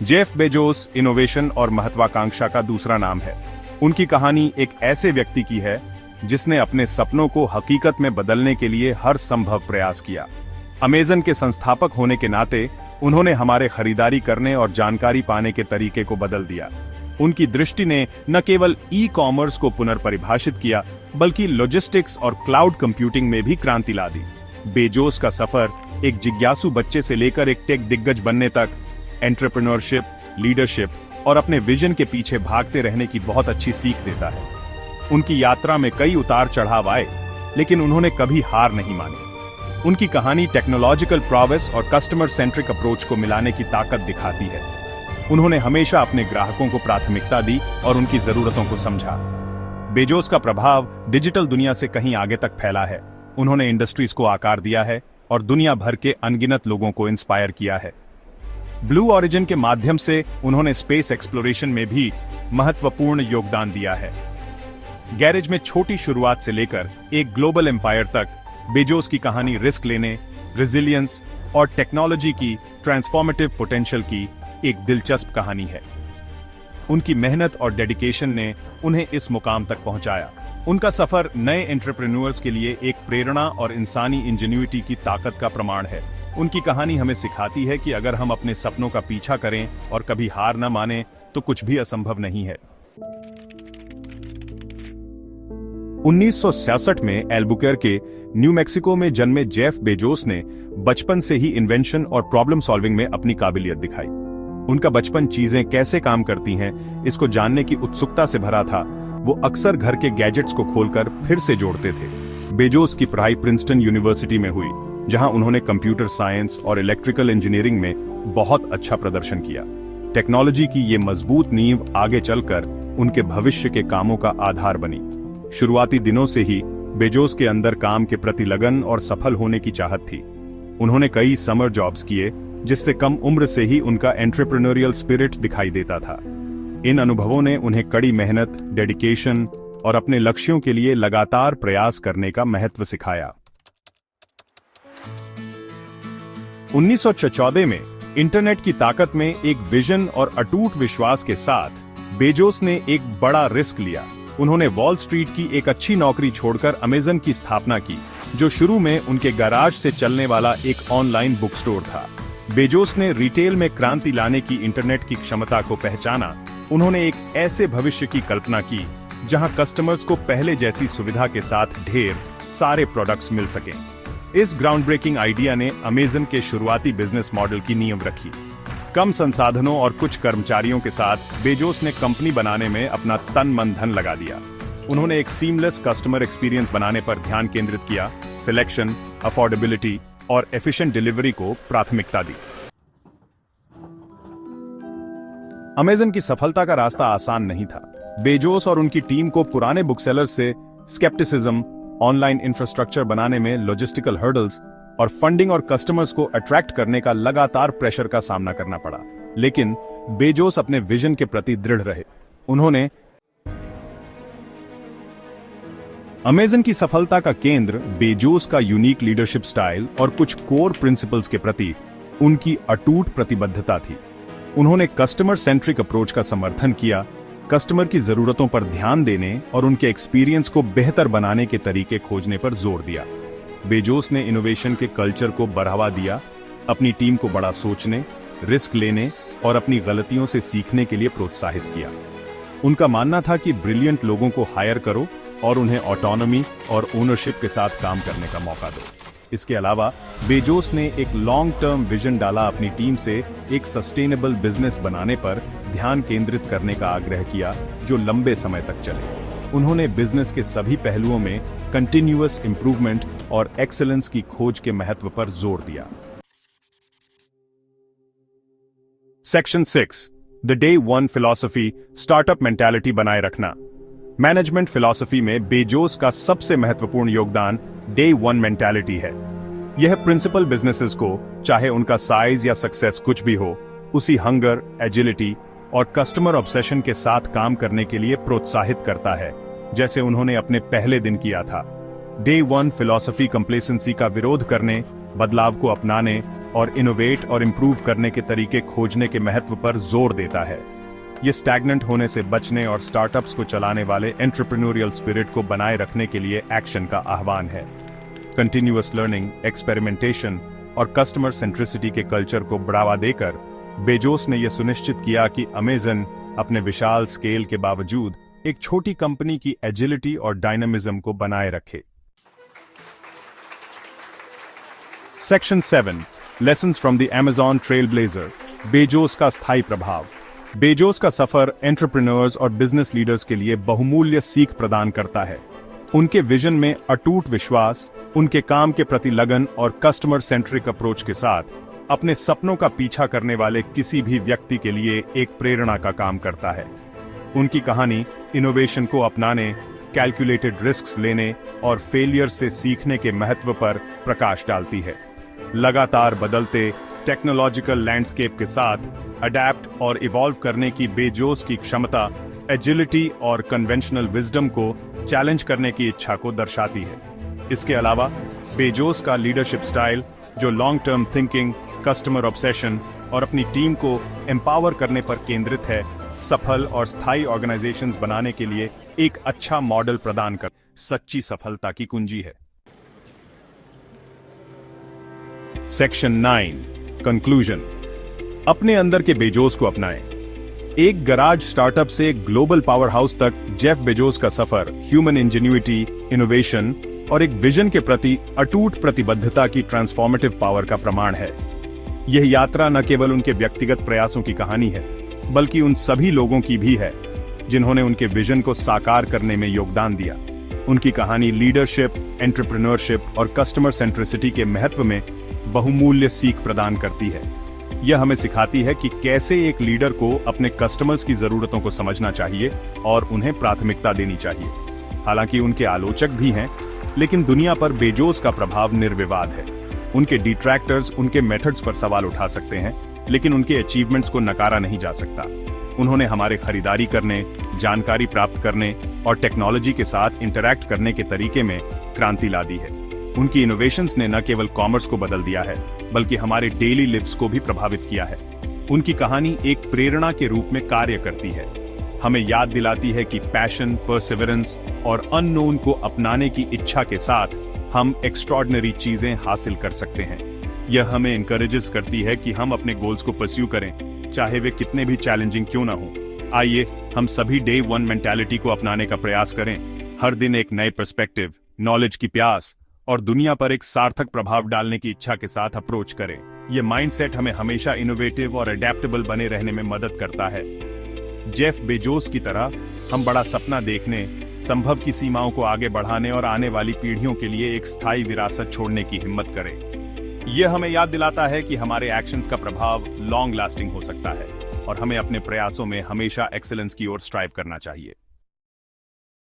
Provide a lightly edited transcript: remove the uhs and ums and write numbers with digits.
Jeff Bezos innovation और महत्वाकांक्षा का दूसरा नाम है। उनकी कहानी एक ऐसे व्यक्ति की है जिसने अपने सपनों को हकीकत में बदलने के लिए हर संभव प्रयास किया। अमेज़न के संस्थापक होने के नाते उन्होंने हमारे खरीदारी करने और जानकारी पाने के तरीके को बदल दिया। उनकी दृष्टि ने न केवल ई-कॉमर्स को पुनर्परिभाषित किया, बल्कि लॉजिस्टिक्स और क्लाउड कंप्यूटिंग में भी क्रांति ला दी। बेजोस का सफर एक जिज्ञासु बच्चे से लेकर एक टेक दिग्गज बनने तक एंटरप्रेन्योरशिप, लीडरशिप और अपने विजन के पीछे भागते रहने की बहुत अच्छी सीख देता है। उनकी यात्रा में कई उतार चढ़ाव आए, लेकिन उन्होंने कभी हार नहीं मानी। उनकी कहानी टेक्नोलॉजिकल प्रोग्रेस और कस्टमर सेंट्रिक अप्रोच को मिलाने की ताकत दिखाती है। उन्होंने हमेशा अपने ग्राहकों को प्राथमिकता दी और उनकी जरूरतों को समझा। बेजोस का प्रभाव डिजिटल दुनिया से कहीं आगे तक फैला है। उन्होंने इंडस्ट्रीज को आकार दिया है और दुनिया भर के अनगिनत लोगों को इंस्पायर किया है। ब्लू ओरिजिन के माध्यम से उन्होंने स्पेस एक्सप्लोरेशन में भी महत्वपूर्ण योगदान दिया है। गैरेज में छोटी शुरुआत से लेकर एक ग्लोबल एम्पायर तक बेजोस की कहानी रिस्क लेने, रेजिलियंस और टेक्नोलॉजी की ट्रांसफॉर्मेटिव पोटेंशियल की एक दिलचस्प कहानी है। उनकी मेहनत और डेडिकेशन ने उन्हें इस मुकाम तक पहुंचाया। उनका सफर नए एंटरप्रेन्योर्स के लिए एक प्रेरणा और इंसानी इंजेन्युइटी की ताकत का प्रमाण है। उनकी कहानी हमें सिखाती है कि अगर हम अपने सपनों का पीछा करें और कभी हार न माने तो कुछ भी असंभव नहीं है। 1966 में एल्बुकर्के, न्यू मैक्सिको में जन्मे जेफ बेजोस ने बचपन से ही इन्वेंशन और प्रॉब्लम सॉल्विंग में अपनी काबिलियत दिखाई। उनका बचपन चीजें कैसे काम करती हैं, इसको जानने की उत्सुकता से भरा था। वो अक्सर घर के गैजेट्स को खोलकर फिर से जोड़ते थे। बेजोस की पढ़ाई प्रिंसटन यूनिवर्सिटी में हुई, जहां उन्होंने कंप्यूटर साइंस और इलेक्ट्रिकल इंजीनियरिंग में बहुत अच्छा प्रदर्शन किया। टेक्नोलॉजी की ये मजबूत नींव आगे चलकर उनके भविष्य के कामों का आधार बनी। शुरुआती दिनों से ही बेजोस के अंदर काम के प्रति लगन और सफल होने की चाहत थी। उन्होंने कई समर जॉब्स किए, जिससे कम उम्र से ही उनका एंटरप्रेन्योरियल स्पिरिट दिखाई देता था। इन अनुभवों ने उन्हें कड़ी मेहनत, डेडिकेशन और अपने लक्ष्यों के लिए लगातार प्रयास करने का महत्व सिखाया। 1914 में इंटरनेट की ताकत में एक विजन और अटूट विश्वास के साथ बेजोस ने एक बड़ा रिस्क लिया। उन्होंने वॉल स्ट्रीट की एक अच्छी नौकरी छोड़कर अमेज़न की स्थापना की, जो शुरू में उनके गैराज से चलने वाला एक ऑनलाइन बुक स्टोर था। बेजोस ने रिटेल में क्रांति लाने की इंटरनेट की क्षमता को पहचाना। उन्होंने एक ऐसे भविष्य की कल्पना की जहां कस्टमर्स को पहले जैसी सुविधा के साथ ढेर सारे प्रोडक्ट्स मिल सकें। इस ग्राउंड ब्रेकिंग आइडिया ने अमेज़न के शुरुआती बिजनेस मॉडल की नींव रखी। कम संसाधनों और कुछ कर्मचारियों के साथ बेजोस ने कंपनी बनाने में अपना तन मन धन लगा दिया। उन्होंने एक सीमलेस कस्टमर एक्सपीरियंस बनाने पर ध्यान केंद्रित किया, सिलेक्शन, अफोर्डेबिलिटी और एफिशिएंट डिलीवरी को प्राथमिकता दी। अमेज़न की सफलता का रास्ता आसान नहीं था। बेजोस और उनकी टीम को पुराने बुकसेलर्स से स्केप्टिसिज्म, ऑनलाइन इंफ्रास्ट्रक्चर बनाने में लॉजिस्टिकल हर्डल्स और फंडिंग और कस्टमर्स को अट्रैक्ट करने का लगातार प्रेशर का सामना करना पड़ा। लेकिन बेजोस अपने विजन के प्रति दृढ़ रहे। उन्होंने अमेज़न की सफलता का केंद्र बेजोस का यूनिक लीडरशिप स्टाइल और कुछ कोर प्रिंसिपल्स के प्रति उनकी अटूट प्रतिबद्धता थी। उन्होंने कस्टमर सेंट्रिक अप्रोच का समर्थन किया, कस्टमर की जरूरतों पर ध्यान देने और उनके एक्सपीरियंस को बेहतर बनाने के तरीके खोजने पर जोर दिया। बेजोस ने इनोवेशन के कल्चर को बढ़ावा दिया, अपनी टीम को बड़ा सोचने, रिस्क लेने और अपनी गलतियों से सीखने के लिए प्रोत्साहित किया। उनका मानना था कि ब्रिलियंट लोगों को हायर करो और उन्हें ऑटोनॉमी और ओनरशिप के साथ काम करने का मौका दो। इसके अलावा बेजोस ने एक लॉन्ग टर्म विजन डाला, अपनी टीम से एक सस्टेनेबल बिजनेस बनाने पर ध्यान केंद्रित करने का आग्रह किया जो लंबे समय तक चले। उन्होंने बिजनेस के सभी पहलुओं में कंटिन्यूअस इंप्रूवमेंट और एक्सीलेंस की खोज के महत्व पर जोर दिया। Section 6, the day one philosophy, startup mentality बनाए रखना। मैनेजमेंट फिलॉसफी में बेजोस का सबसे महत्वपूर्ण योगदान डे वन मेंटालिटी है। यह प्रिंसिपल बिजनेसेस को, चाहे उनका साइज या सक्सेस कुछ भी हो, उसी हंगर, एजिलिटी और कस्टमर ऑब्सेशन के साथ काम करने के लिए प्रोत्साहित करता है, जैसे उन्होंने अपने पहले दिन किया था। डे वन फिलॉसफी कंप्लेसेंसी का विरोध करने, बदलाव को अपनाने और इनोवेट और इम्प्रूव करने के तरीके खोजने के महत्व पर जोर देता है। ये स्टैग्नेंट होने से बचने और स्टार्टअप्स को चलाने वाले एंटरप्रेन्योरियल स्पिरिट को बनाए रखने के लिए एक्शन का आह्वान है। कंटिन्यूअस लर्निंग, एक्सपेरिमेंटेशन और कस्टमर सेंट्रिसिटी के कल्चर को बढ़ावा देकर बेजोस ने यह सुनिश्चित किया कि अमेज़न अपने विशाल स्केल के बावजूद एक छोटी कंपनी की एजिलिटी और डायनामिज्म को बनाए रखे। Section 7 lessons from the Amazon trailblazer, Bezos का स्थायी प्रभाव। बेजोस का सफर एंटरप्रेन्योर्स और बिजनेस लीडर्स के लिए बहुमूल्य सीख प्रदान करता है। उनके विजन में अटूट विश्वास, उनके काम के प्रति लगन और कस्टमर सेंट्रिक अप्रोच के साथ अपने सपनों का पीछा करने वाले किसी भी व्यक्ति के लिए एक प्रेरणा का काम करता है। उनकी कहानी इनोवेशन को अपनाने, कैलकुलेटेड रिस्क्स लेने और फेलियर से सीखने के महत्व पर प्रकाश डालती है। लगातार बदलते टेक्नोलॉजिकल लैंडस्केप के साथ अडैप्ट और इवॉल्व करने की बेजोस की क्षमता एजिलिटी और कन्वेंशनल विजडम को चैलेंज करने की इच्छा को दर्शाती है। इसके अलावा बेजोस का लीडरशिप स्टाइल, जो long term thinking, customer obsession और अपनी टीम को एम्पावर करने पर केंद्रित है, सफल और स्थायी ऑर्गेनाइजेशंस बनाने के लिए एक अच्छा मॉडल प्रदान कर सच्ची सफलता की कुंजी है। Section 9 conclusion. अपने अंदर के बेजोस को अपनाएं। एक गराज स्टार्टअप से एक ग्लोबल पावर हाउस तक जेफ बेजोस का सफर ह्यूमन इंजेन्युइटी, इनोवेशन और एक विजन के प्रति अटूट प्रतिबद्धता की ट्रांसफॉर्मेटिव पावर का प्रमाण है। यह यात्रा न केवल उनके व्यक्तिगत प्रयासों की कहानी है, बल्कि उन सभी लोगों की भी है जिन्होंने उनके विजन को साकार करने में योगदान दिया। उनकी कहानी लीडरशिप, एंटरप्रेन्योरशिप और कस्टमर सेंट्रिसिटी के महत्व में बहुमूल्य सीख प्रदान करती है। यह हमें सिखाती है कि कैसे एक लीडर को अपने कस्टमर्स की जरूरतों को समझना चाहिए और उन्हें प्राथमिकता देनी चाहिए। हालांकि उनके आलोचक भी हैं, लेकिन दुनिया पर बेजोस का प्रभाव निर्विवाद है। उनके डिट्रैक्टर्स उनके मेथड्स पर सवाल उठा सकते हैं, लेकिन उनके अचीवमेंट्स को नकारा नहीं जा सकता। उन्होंने हमारे खरीदारी करने, जानकारी प्राप्त करने और टेक्नोलॉजी के साथ इंटरैक्ट करने के तरीके में क्रांति ला दी है। उनकी इनोवेशंस ने न केवल कॉमर्स को बदल दिया है, बल्कि हमारे डेली लिव्स को भी प्रभावित किया है। उनकी कहानी एक प्रेरणा के रूप में कार्य करती है, हमें याद दिलाती है कि पैशन, परसिवरेंस और अननोन को अपनाने की इच्छा के साथ हम एक्स्ट्रॉर्डिनरी चीजें हासिल कर सकते हैं। यह हमें इंकरेजेस करती है कि हम अपने गोल्स को परस्यू करें, चाहे वे कितने भी चैलेंजिंग क्यों ना हो। आइए हम सभी डे वन मेंटालिटी को अपनाने का प्रयास करें। हर दिन एक नए पर्सपेक्टिव, नॉलेज की प्यास और दुनिया पर एक सार्थक प्रभाव डालने की इच्छा के साथ अप्रोच करें। यह माइंडसेट हमें हमेशा इनोवेटिव और अडेप्टेबल बने रहने में मदद करता है। जेफ बेजोस की तरह हम बड़ा सपना देखने, संभव की सीमाओं को आगे बढ़ाने और आने वाली पीढ़ियों के लिए एक स्थायी विरासत छोड़ने की हिम्मत करें। यह हमें याद दिलाता है कि हमारे एक्शंस का प्रभाव लॉन्ग लास्टिंग हो सकता है और हमें अपने प्रयासों में हमेशा एक्सीलेंस की ओर स्ट्राइव करना चाहिए।